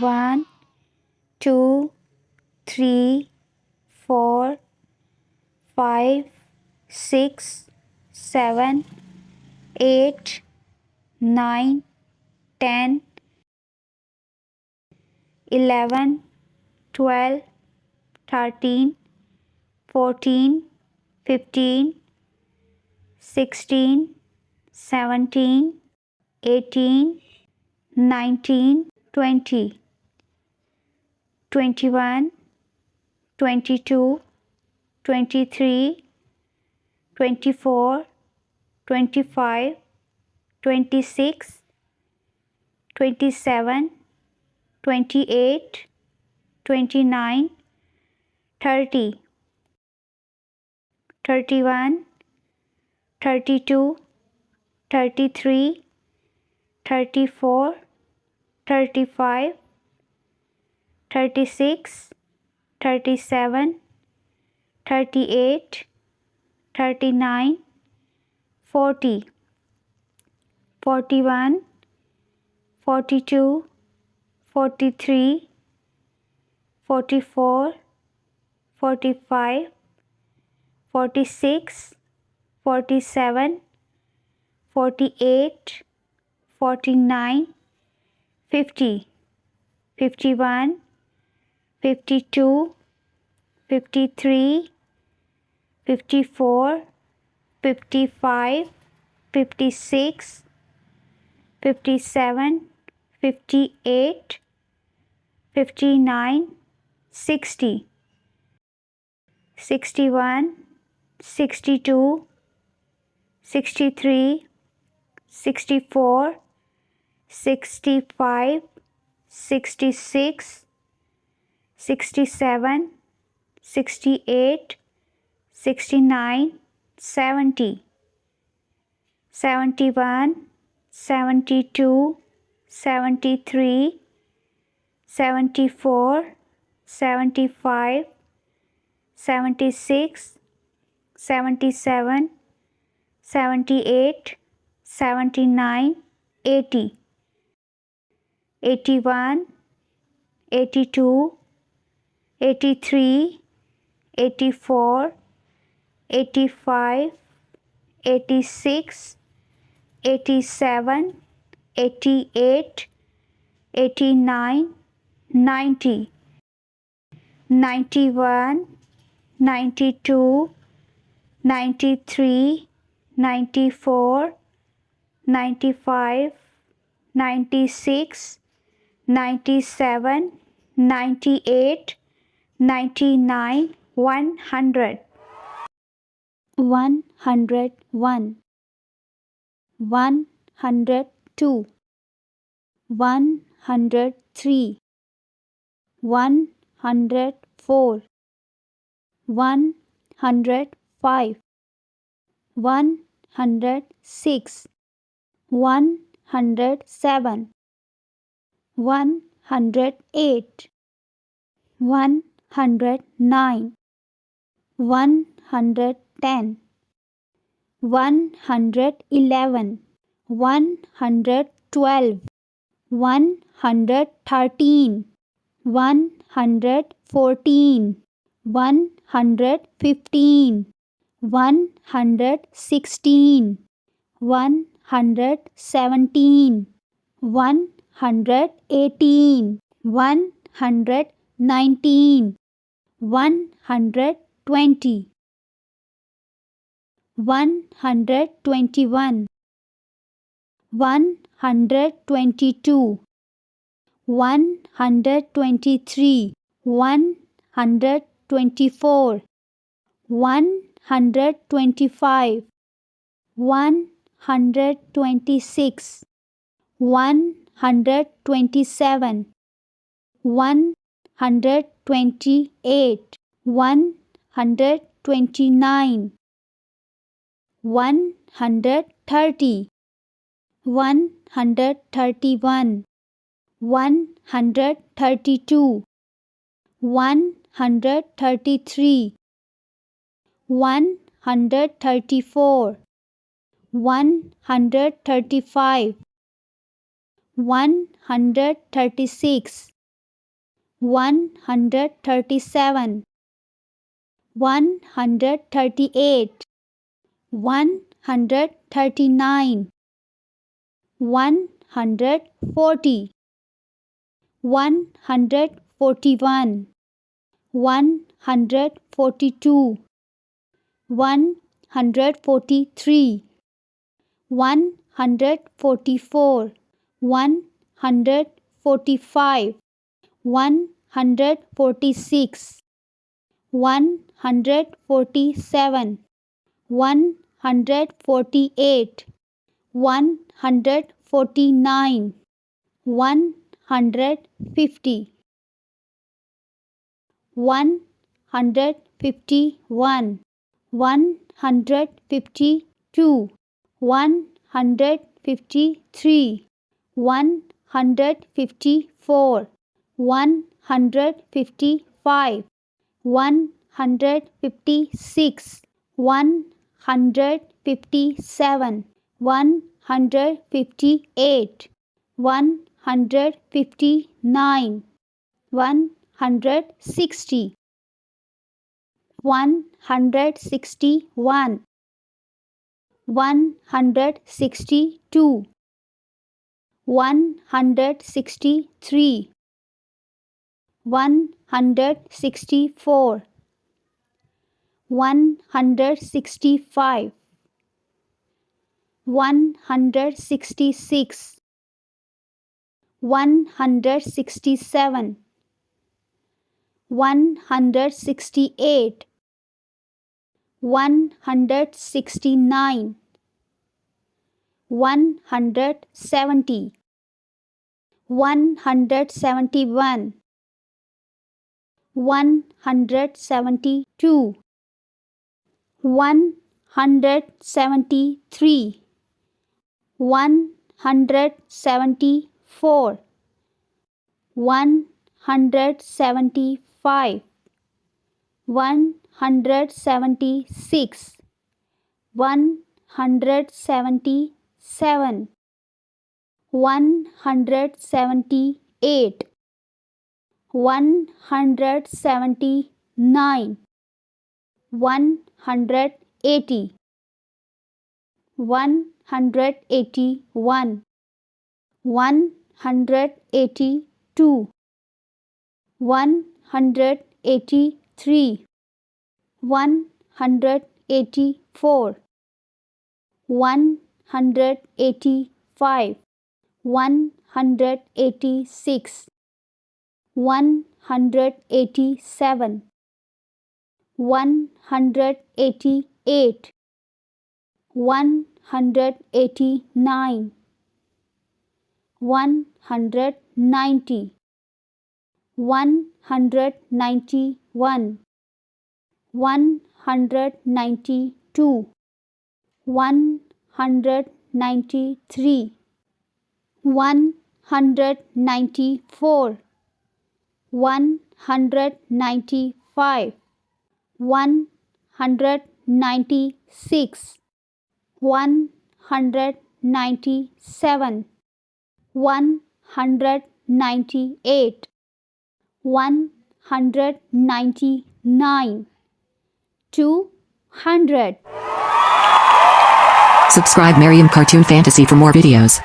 1, 2, 3, 4, 5, 6, 7, 8, 9, 10, 11, 12, 13, 14, 15, 16, 17, 18, 19, 20, 21, 22, 23, 24, 25, 26, 27, 28, 29, 30, 31, 32, 33, 34, 35, 36, 37, 38, 39, 40, 41, 42, 43, 44, 45, 46, 47, 48, 49, 50, 51, 52, 53, 54, 55, 56, 57, 58, 59, 60, 61, 62, 63, 64, 65, 66, 67, 68, 69, 70, 71, 72, 73, 74, 75, 76, 77, 78, 79, 80, 81, 82, 83, 84, 85, 86, 87, 88, 89, 90, 91, 92, 93, 94, 95, 96, 97, 98, 99, 100. 101, 102, 103, 104, 105, 106, 107, 108, 109, 110, 111, 112, 113, 114, 115, 116, 117, 118, 119, 120, 121, 122, 123, 124, 125, 126, 127, 128, 129, 130, 131, 132, 133, 134, 135, 136, 137, 138, 139, 140, 141, 142, 143, 144, 145, 146, 147, 148, 149, 150, 151, 152, 153, 154, 155, 156, 157, 158, 159, 160, 161, 162, 163, 164, 165, 166, 167, 168, 169, 170, 171, 172, 173, 174, 175, 176, 177, 178, 179, 180, 181, 182, 183, 184, 185, 186, 187, 188, 189, 190, 191, 192, 193, 194, 195, 196, 197, 198, 199, 200. Subscribe Maryam Cartoon Fantasy for more videos.